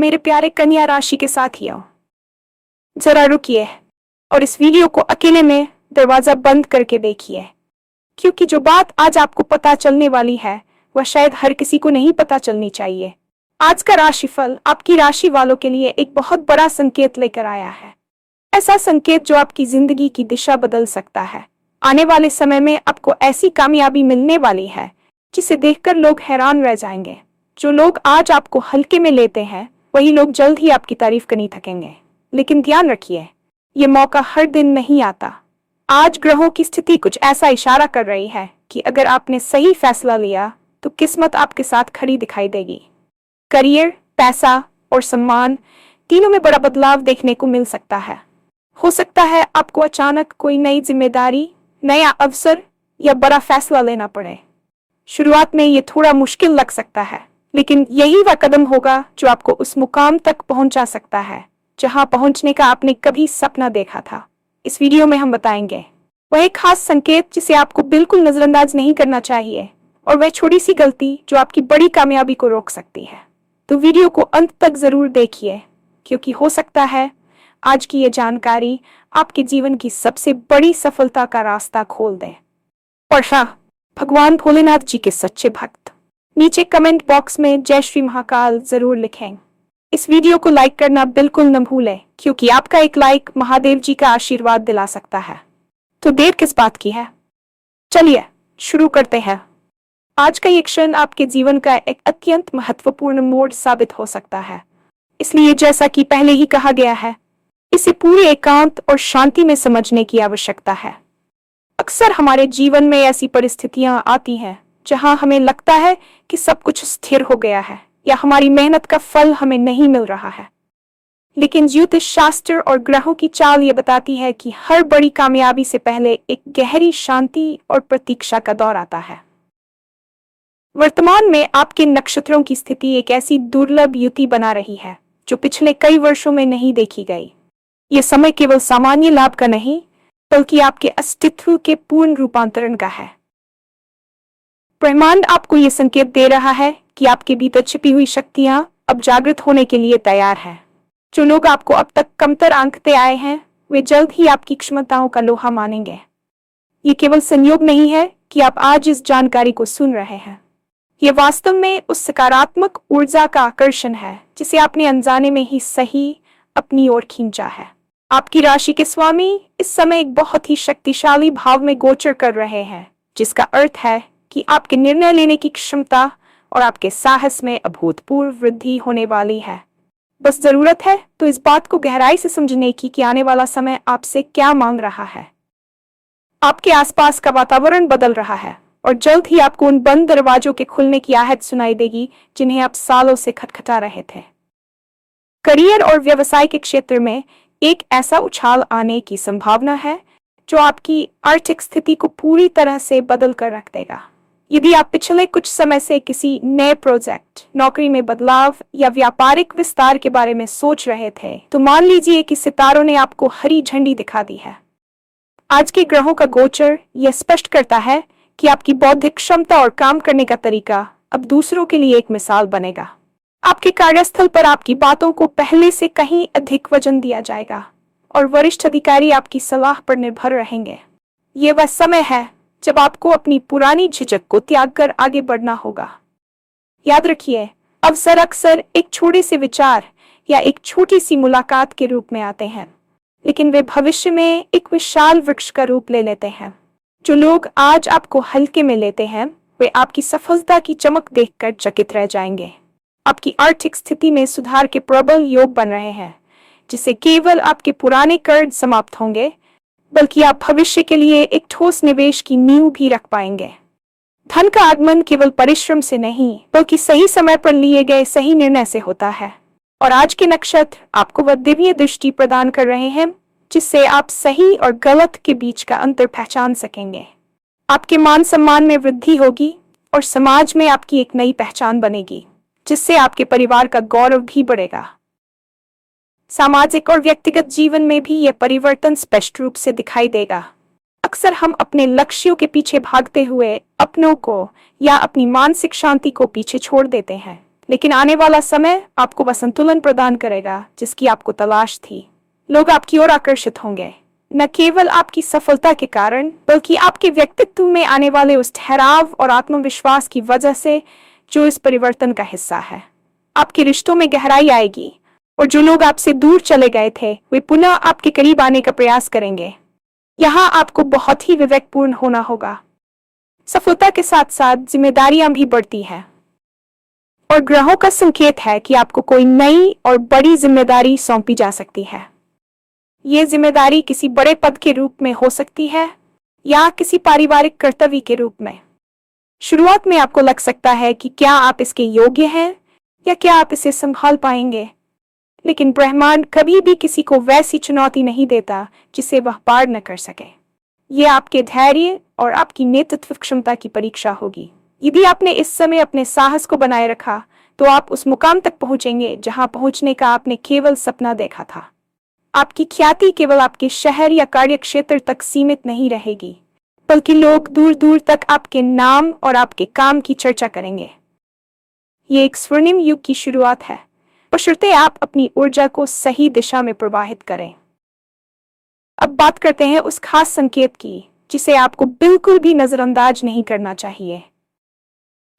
मेरे प्यारे कन्या राशि के साथियों, जरा रुकिए और इस वीडियो को अकेले में दरवाजा बंद करके देखिए, क्योंकि जो बात आज आपको पता चलने वाली है वह शायद हर किसी को नहीं पता चलनी चाहिए। आज का राशिफल आपकी राशि वालों के लिए एक बहुत बड़ा संकेत लेकर आया है। ऐसा संकेत जो आपकी जिंदगी की दिशा बदल सकता है। आने वाले समय में आपको ऐसी कामयाबी मिलने वाली है जिसे देखकर लोग हैरान रह जाएंगे। जो लोग आज आपको हल्के में लेते हैं वही लोग जल्द ही आपकी तारीफ करनी थकेंगे। लेकिन ध्यान रखिए, ये मौका हर दिन नहीं आता। आज ग्रहों की स्थिति कुछ ऐसा इशारा कर रही है कि अगर आपने सही फैसला लिया तो किस्मत आपके साथ खड़ी दिखाई देगी। करियर, पैसा और सम्मान तीनों में बड़ा बदलाव देखने को मिल सकता है। हो सकता है आपको अचानक कोई नई जिम्मेदारी, नया अवसर या बड़ा फैसला लेना पड़े। शुरुआत में ये थोड़ा मुश्किल लग सकता है, लेकिन यही वह कदम होगा जो आपको उस मुकाम तक पहुंचा सकता है जहां पहुंचने का आपने कभी सपना देखा था। इस वीडियो में हम बताएंगे वह एक खास संकेत जिसे आपको बिल्कुल नजरअंदाज नहीं करना चाहिए, और वह छोटी सी गलती जो आपकी बड़ी कामयाबी को रोक सकती है। तो वीडियो को अंत तक जरूर देखिए, क्योंकि हो सकता है आज की ये जानकारी आपके जीवन की सबसे बड़ी सफलता का रास्ता खोल दे। वर्षा, भगवान भोलेनाथ जी के सच्चे भक्त, नीचे कमेंट बॉक्स में जय श्री महाकाल जरूर लिखें। इस वीडियो को लाइक करना बिल्कुल न भूलें, क्योंकि आपका एक लाइक महादेव जी का आशीर्वाद दिला सकता है। तो देर किस बात की है, चलिए शुरू करते हैं। आज का ये क्षण आपके जीवन का एक अत्यंत महत्वपूर्ण मोड़ साबित हो सकता है। इसलिए जैसा कि पहले ही कहा गया है, इसे पूरे एकांत और शांति में समझने की आवश्यकता है। अक्सर हमारे जीवन में ऐसी परिस्थितियां आती हैं जहां हमें लगता है कि सब कुछ स्थिर हो गया है या हमारी मेहनत का फल हमें नहीं मिल रहा है। लेकिन ज्योतिष शास्त्र और ग्रहों की चाल ये बताती है कि हर बड़ी कामयाबी से पहले एक गहरी शांति और प्रतीक्षा का दौर आता है। वर्तमान में आपके नक्षत्रों की स्थिति एक ऐसी दुर्लभ युति बना रही है जो पिछले कई वर्षों में नहीं देखी गई। ये समय केवल सामान्य लाभ का नहीं, बल्कि आपके अस्तित्व के पूर्ण रूपांतरण का है। ब्रह्मांड आपको ये संकेत दे रहा है कि आपके भीतर छिपी हुई शक्तियां अब जागृत होने के लिए तैयार हैं। जो लोग आपको अब तक कमतर आंकते आए हैं, वे जल्द ही आपकी क्षमताओं का लोहा मानेंगे। ये केवल संयोग नहीं है कि आप आज इस जानकारी को सुन रहे हैं। ये वास्तव में उस सकारात्मक ऊर्जा का आकर्षण है जिसे आपने अनजाने में ही सही अपनी ओर खींचा है। आपकी राशि के स्वामी इस समय एक बहुत ही शक्तिशाली भाव में गोचर कर रहे हैं, जिसका अर्थ है कि आपके निर्णय लेने की क्षमता और आपके साहस में अभूतपूर्व वृद्धि होने वाली है। बस जरूरत है तो इस बात को गहराई से समझने की कि आने वाला समय आपसे क्या मांग रहा है। आपके आसपास का वातावरण बदल रहा है और जल्द ही आपको उन बंद दरवाजों के खुलने की आहट सुनाई देगी जिन्हें आप सालों से खटखटा रहे थे। करियर और व्यवसाय के क्षेत्र में एक ऐसा उछाल आने की संभावना है जो आपकी आर्थिक स्थिति को पूरी तरह से बदल कर रख देगा। यदि आप पिछले कुछ समय से किसी नए प्रोजेक्ट, नौकरी में बदलाव या व्यापारिक विस्तार के बारे में सोच रहे थे, तो मान लीजिए कि सितारों ने आपको हरी झंडी दिखा दी है। आज के ग्रहों का गोचर यह स्पष्ट करता है कि आपकी बौद्धिक क्षमता और काम करने का तरीका अब दूसरों के लिए एक मिसाल बनेगा। आपके कार्यस्थल पर आपकी बातों को पहले से कहीं अधिक वजन दिया जाएगा और वरिष्ठ अधिकारी आपकी सलाह पर निर्भर रहेंगे। ये वह समय है जब आपको अपनी पुरानी झिझक को त्याग कर आगे बढ़ना होगा। याद रखिए, अवसर अक्सर एक छोटे से विचार या एक छोटी सी मुलाकात के रूप में आते हैं, लेकिन वे भविष्य में एक विशाल वृक्ष का रूप ले लेते हैं। जो लोग आज आपको हल्के में लेते हैं, वे आपकी सफलता की चमक देखकर चकित रह जाएंगे। आपकी आर्थिक स्थिति में सुधार के प्रबल योग बन रहे हैं, जिससे केवल आपके पुराने कर्ज समाप्त होंगे, बल्कि आप भविष्य के लिए एक ठोस निवेश की नींव भी रख पाएंगे। धन का आगमन केवल परिश्रम से नहीं, बल्कि सही समय पर लिए गए सही निर्णय से होता है। और आज के नक्षत्र आपको वह दिव्य दृष्टि प्रदान कर रहे हैं जिससे आप सही और गलत के बीच का अंतर पहचान सकेंगे। आपके मान सम्मान में वृद्धि होगी और समाज में आपकी एक नई पहचान बनेगी, जिससे आपके परिवार का गौरव भी बढ़ेगा। सामाजिक और व्यक्तिगत जीवन में भी यह परिवर्तन स्पष्ट रूप से दिखाई देगा। अक्सर हम अपने लक्ष्यों के पीछे भागते हुए अपनों को या अपनी मानसिक शांति को पीछे छोड़ देते हैं, लेकिन आने वाला समय आपको वह संतुलन प्रदान करेगा जिसकी आपको तलाश थी। लोग आपकी ओर आकर्षित होंगे, न केवल आपकी सफलता के कारण बल्कि आपके व्यक्तित्व में आने वाले उस ठहराव और आत्मविश्वास की वजह से जो इस परिवर्तन का हिस्सा है। आपके रिश्तों में गहराई आएगी और जो लोग आपसे दूर चले गए थे वे पुनः आपके करीब आने का प्रयास करेंगे। यहाँ आपको बहुत ही विवेकपूर्ण होना होगा। सफलता के साथ साथ जिम्मेदारियां भी बढ़ती हैं और ग्रहों का संकेत है कि आपको कोई नई और बड़ी जिम्मेदारी सौंपी जा सकती है। ये जिम्मेदारी किसी बड़े पद के रूप में हो सकती है या किसी पारिवारिक कर्तव्य के रूप में। शुरुआत में आपको लग सकता है कि क्या आप इसके योग्य हैं या क्या आप इसे संभाल पाएंगे, लेकिन ब्रह्मांड कभी भी किसी को वैसी चुनौती नहीं देता जिसे वह पार न कर सके। ये आपके धैर्य और आपकी नेतृत्व क्षमता की परीक्षा होगी। यदि आपने इस समय अपने साहस को बनाए रखा तो आप उस मुकाम तक पहुंचेंगे जहां पहुंचने का आपने केवल सपना देखा था। आपकी ख्याति केवल आपके शहर या कार्य क्षेत्र तक सीमित नहीं रहेगी, बल्कि लोग दूर दूर तक आपके नाम और आपके काम की चर्चा करेंगे। ये एक स्वर्णिम युग की शुरुआत है, बशर्ते आप अपनी ऊर्जा को सही दिशा में प्रवाहित करें। अब बात करते हैं उस खास संकेत की जिसे आपको बिल्कुल भी नजरअंदाज नहीं करना चाहिए।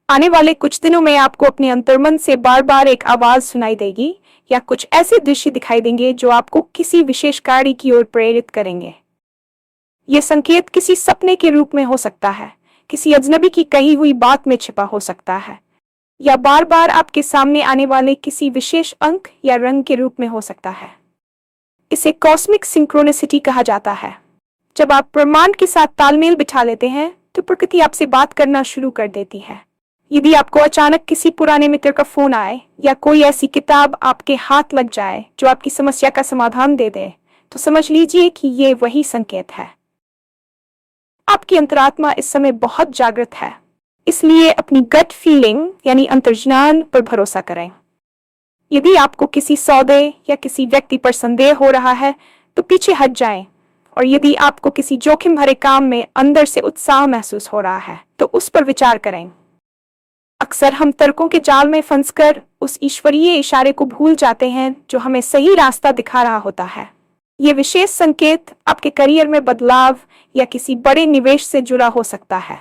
आने वाले कुछ दिनों में आपको अपने अंतर्मन से बार बार एक आवाज सुनाई देगी या कुछ ऐसे दृश्य दिखाई देंगे जो आपको किसी विशेष कार्य की ओर प्रेरित करेंगे। यह संकेत किसी सपने के रूप में हो सकता है, किसी अजनबी की कही हुई बात में छिपा हो सकता है, या बार बार आपके सामने आने वाले किसी विशेष अंक या रंग के रूप में हो सकता है। इसे कॉस्मिक सिंक्रोनिसिटी कहा जाता है। जब आप ब्रह्मांड के साथ तालमेल बिठा लेते हैं तो प्रकृति आपसे बात करना शुरू कर देती है। यदि आपको अचानक किसी पुराने मित्र का फोन आए या कोई ऐसी किताब आपके हाथ लग जाए जो आपकी समस्या का समाधान दे दे, तो समझ लीजिए कि ये वही संकेत है। आपकी अंतरात्मा इस समय बहुत जागृत है, इसलिए अपनी गट फीलिंग यानी अंतर्ज्ञान पर भरोसा करें। यदि आपको किसी सौदे या किसी व्यक्ति पर संदेह हो रहा है तो पीछे हट जाएं, और यदि आपको किसी जोखिम भरे काम में अंदर से उत्साह महसूस हो रहा है तो उस पर विचार करें। अक्सर हम तर्कों के जाल में फंसकर उस ईश्वरीय इशारे को भूल जाते हैं जो हमें सही रास्ता दिखा रहा होता है। ये विशेष संकेत आपके करियर में बदलाव या किसी बड़े निवेश से जुड़ा हो सकता है।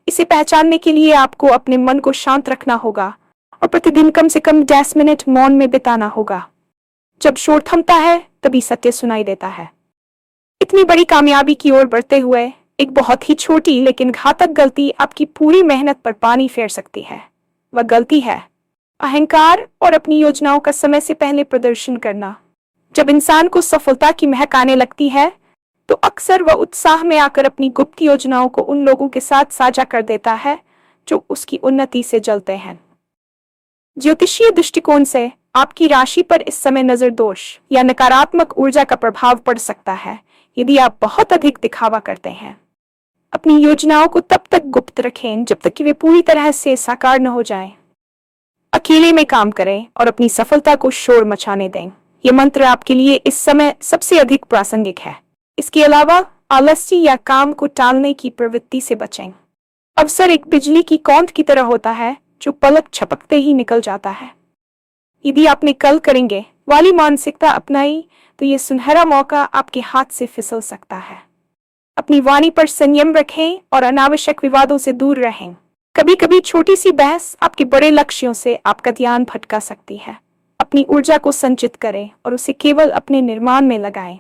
इसे पहचानने के लिए आपको अपने मन को शांत रखना होगा और प्रतिदिन कम से कम 10 मिनट मौन में बिताना होगा। जब शोर थमता है तभी सत्य सुनाई देता है। इतनी बड़ी कामयाबी की ओर बढ़ते हुए एक बहुत ही छोटी लेकिन घातक गलती आपकी पूरी मेहनत पर पानी फेर सकती है। वह गलती है अहंकार और अपनी योजनाओं का समय से पहले प्रदर्शन करना। जब इंसान को सफलता की महक आने लगती है तो अक्सर वह उत्साह में आकर अपनी गुप्त योजनाओं को उन लोगों के साथ साझा कर देता है जो उसकी उन्नति से जलते हैं। ज्योतिषीय दृष्टिकोण से आपकी राशि पर इस समय नजर दोष या नकारात्मक ऊर्जा का प्रभाव पड़ सकता है यदि आप बहुत अधिक दिखावा करते हैं। अपनी योजनाओं को तब तक गुप्त रखें जब तक कि वे पूरी तरह से साकार न हो जाएं। अकेले में काम करें और अपनी सफलता को शोर मचाने दें। ये मंत्र आपके लिए इस समय सबसे अधिक प्रासंगिक है। इसके अलावा आलस्य या काम को टालने की प्रवृत्ति से बचें। अवसर एक बिजली की कौंध की तरह होता है जो पलक झपकते ही निकल जाता है। यदि आपने कल करेंगे वाली मानसिकता अपनाई तो ये सुनहरा मौका आपके हाथ से फिसल सकता है। अपनी वाणी पर संयम रखें और अनावश्यक विवादों से दूर रहें। कभी कभी छोटी सी बहस आपके बड़े लक्ष्यों से आपका ध्यान भटका सकती है। अपनी ऊर्जा को संचित करें और उसे केवल अपने निर्माण में लगाएं।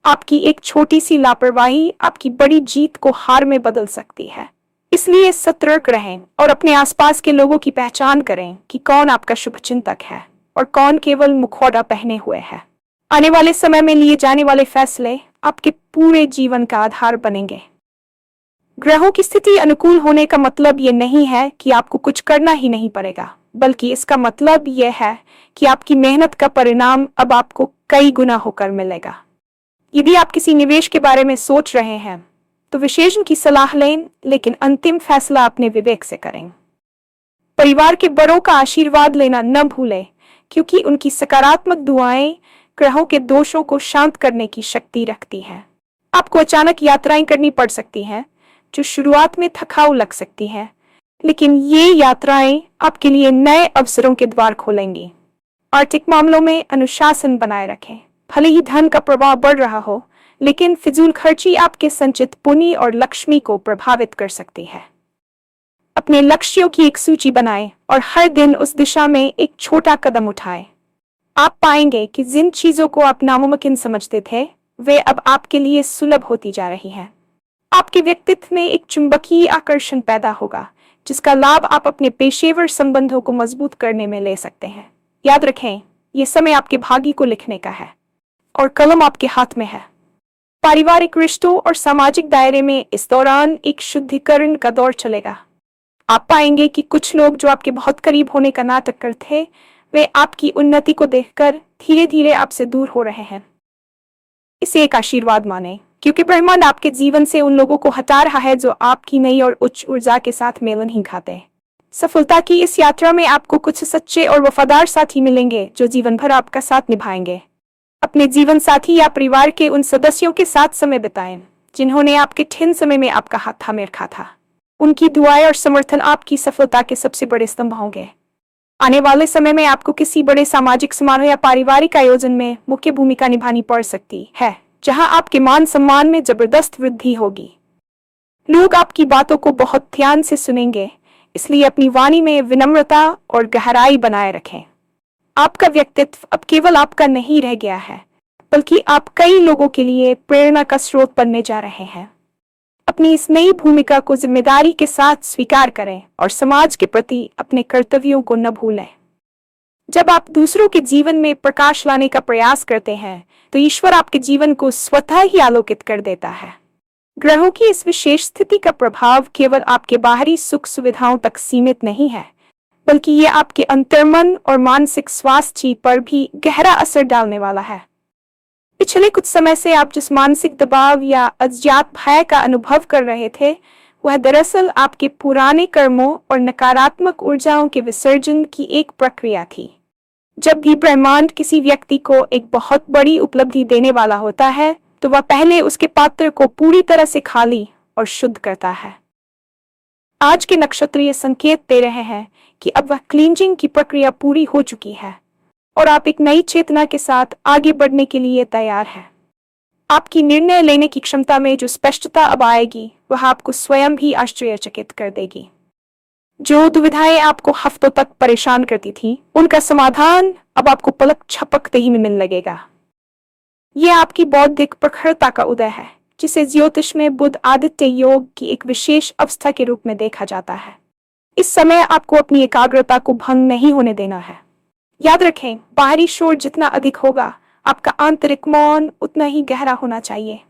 आपकी एक छोटी सी लापरवाही आपकी बड़ी जीत को हार में बदल सकती है। इसलिए सतर्क रहें और अपने आसपास के लोगों की पहचान करें कि कौन आपका शुभचिंतक है और कौन केवल मुखौटा पहने हुए है। आने वाले समय में लिए जाने वाले फैसले आपके पूरे जीवन का आधार बनेंगे। ग्रहों की स्थिति अनुकूल होने का मतलब ये नहीं है कि आपको कुछ करना ही नहीं पड़ेगा, बल्कि इसका मतलब यह है कि आपकी मेहनत का परिणाम अब आपको कई गुना होकर मिलेगा। यदि आप किसी निवेश के बारे में सोच रहे हैं तो विशेषज्ञ की सलाह लें, लेकिन अंतिम फैसला अपने विवेक से करें। परिवार के बड़ों का आशीर्वाद लेना न भूलें, क्योंकि उनकी सकारात्मक दुआएं ग्रहों के दोषों को शांत करने की शक्ति रखती हैं। आपको अचानक यात्राएं करनी पड़ सकती हैं जो शुरुआत में थकाऊ लग सकती हैं, लेकिन ये यात्राएं आपके लिए नए अवसरों के द्वार खोलेंगी। आर्थिक मामलों में अनुशासन बनाए रखें। भले ही धन का प्रवाह बढ़ रहा हो, लेकिन फिजूल खर्ची आपके संचित पुण्य और लक्ष्मी को प्रभावित कर सकती है। अपने लक्ष्यों की एक सूची बनाएं और हर दिन उस दिशा में एक छोटा कदम उठाएं। आप पाएंगे कि जिन चीजों को आप नामुमकिन समझते थे, वे अब आपके लिए सुलभ होती जा रही हैं। आपके व्यक्तित्व में एक चुंबकीय आकर्षण पैदा होगा, जिसका लाभ आप अपने पेशेवर संबंधों को मजबूत करने में ले सकते हैं। याद रखें, यह समय आपके भाग्य को लिखने का है और कलम आपके हाथ में है। पारिवारिक रिश्तों और सामाजिक दायरे में इस दौरान एक शुद्धिकरण का दौर चलेगा। आप पाएंगे कि कुछ लोग जो आपके बहुत करीब होने का नाटक करते थे, वे आपकी उन्नति को देखकर धीरे धीरे आपसे दूर हो रहे हैं। इसे एक आशीर्वाद माने, क्योंकि ब्रह्मांड आपके जीवन से उन लोगों को हटा रहा है जो आपकी नई और उच्च ऊर्जा के साथ मेल नहीं खाते। सफलता की इस यात्रा में आपको कुछ सच्चे और वफादार साथी मिलेंगे जो जीवन भर आपका साथ निभाएंगे। अपने जीवन साथी या परिवार के उन सदस्यों के साथ समय बिताएं जिन्होंने आपके कठिन समय में आपका हाथ थामे रखा था। उनकी दुआएं और समर्थन आपकी सफलता के सबसे बड़े स्तंभ होंगे। आने वाले समय में आपको किसी बड़े सामाजिक समारोह या पारिवारिक आयोजन में मुख्य भूमिका निभानी पड़ सकती है, जहां आपके मान सम्मान में जबरदस्त वृद्धि होगी। लोग आपकी बातों को बहुत ध्यान से सुनेंगे, इसलिए अपनी वाणी में विनम्रता और गहराई बनाए रखें। आपका व्यक्तित्व अब केवल आपका नहीं रह गया है, बल्कि आप कई लोगों के लिए प्रेरणा का स्रोत बनने जा रहे हैं। अपनी इस नई भूमिका को जिम्मेदारी के साथ स्वीकार करें और समाज के प्रति अपने कर्तव्यों को न भूलें। जब आप दूसरों के जीवन में प्रकाश लाने का प्रयास करते हैं, तो ईश्वर आपके जीवन को स्वतः ही आलोकित कर देता है। ग्रहों की इस विशेष स्थिति का प्रभाव केवल आपके बाहरी सुख सुविधाओं तक सीमित नहीं है, बल्कि ये आपके अंतर्मन और मानसिक स्वास्थ्य पर भी गहरा असर डालने वाला है। पिछले कुछ समय से आप जिस मानसिक दबाव या अज्ञात भय का अनुभव कर रहे थे, वह दरअसल आपके पुराने कर्मों और नकारात्मक ऊर्जाओं के विसर्जन की एक प्रक्रिया थी। जब भी ब्रह्मांड किसी व्यक्ति को एक बहुत बड़ी उपलब्धि देने वाला होता है, तो वह पहले उसके पात्र को पूरी तरह से खाली और शुद्ध करता है। आज के नक्षत्रीय संकेत दे रहे हैं कि अब वह क्लींजिंग की प्रक्रिया पूरी हो चुकी है और आप एक नई चेतना के साथ आगे बढ़ने के लिए तैयार हैं। आपकी निर्णय लेने की क्षमता में जो स्पष्टता अब आएगी, वह आपको स्वयं भी आश्चर्यचकित कर देगी। जो दुविधाएं आपको हफ्तों तक परेशान करती थीं, उनका समाधान अब आपको पलक झपकते ही मिलने लगेगा। यह आपकी बौद्धिक प्रखरता का उदय है, जिसे ज्योतिष में बुध आदित्य योग की एक विशेष अवस्था के रूप में देखा जाता है। इस समय आपको अपनी एकाग्रता को भंग नहीं होने देना है। याद रखें, बाहरी शोर जितना अधिक होगा, आपका आंतरिक मौन उतना ही गहरा होना चाहिए।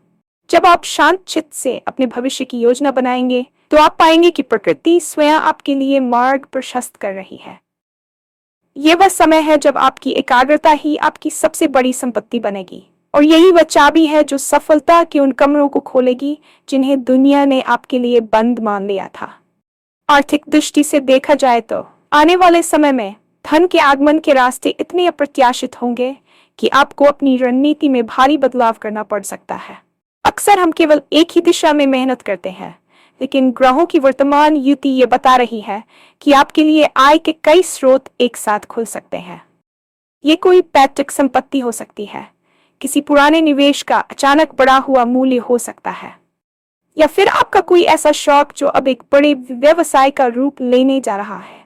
जब आप शांत चित्त से अपने भविष्य की योजना बनाएंगे, तो आप पाएंगे कि प्रकृति स्वयं आपके लिए मार्ग प्रशस्त कर रही है। यह वह समय है जब आपकी एकाग्रता ही आपकी सबसे बड़ी संपत्ति बनेगी, और यही वह चाबी है जो सफलता के उन कमरों को खोलेगी जिन्हें दुनिया ने आपके लिए बंद मान लिया था। आर्थिक दृष्टि से देखा जाए तो आने वाले समय में धन के आगमन के रास्ते इतने अप्रत्याशित होंगे कि आपको अपनी रणनीति में भारी बदलाव करना पड़ सकता है। अक्सर हम केवल एक ही दिशा में मेहनत करते हैं, लेकिन ग्रहों की वर्तमान युति ये बता रही है कि आपके लिए आय के कई स्रोत एक साथ खुल सकते हैं। ये कोई पैतृक संपत्ति हो सकती है, किसी पुराने निवेश का अचानक बढ़ा हुआ मूल्य हो सकता है, या फिर आपका कोई ऐसा शौक जो अब एक बड़े व्यवसाय का रूप लेने जा रहा है।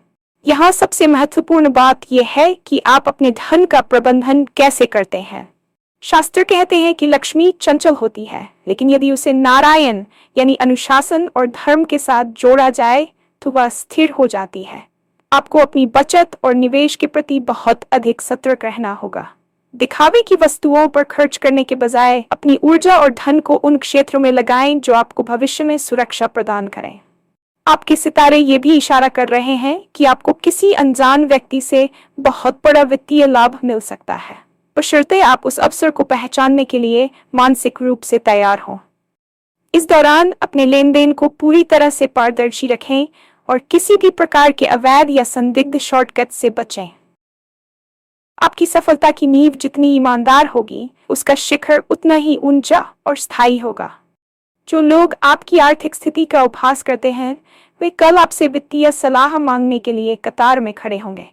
यहाँ सबसे महत्वपूर्ण बात यह है कि आप अपने धन का प्रबंधन कैसे करते हैं। शास्त्र कहते हैं कि लक्ष्मी चंचल होती है, लेकिन यदि उसे नारायण यानी अनुशासन और धर्म के साथ जोड़ा जाए तो वह स्थिर हो जाती है। आपको अपनी बचत और निवेश के प्रति बहुत अधिक सतर्क रहना होगा। दिखावे की वस्तुओं पर खर्च करने के बजाय अपनी ऊर्जा और धन को उन क्षेत्रों में लगाएं जो आपको भविष्य में सुरक्षा प्रदान करें। आपके सितारे ये भी इशारा कर रहे हैं कि आपको किसी अनजान व्यक्ति से बहुत बड़ा वित्तीय लाभ मिल सकता है, बशर्ते आप उस अवसर को पहचानने के लिए मानसिक रूप से तैयार हों। इस दौरान अपने लेन देन को पूरी तरह से पारदर्शी रखें और किसी भी प्रकार के अवैध या संदिग्ध शॉर्टकट से बचें। आपकी सफलता की नींव जितनी ईमानदार होगी, उसका शिखर उतना ही ऊंचा और स्थायी होगा। जो लोग आपकी आर्थिक स्थिति का उपहास करते हैं, वे कल आपसे वित्तीय सलाह मांगने के लिए कतार में खड़े होंगे।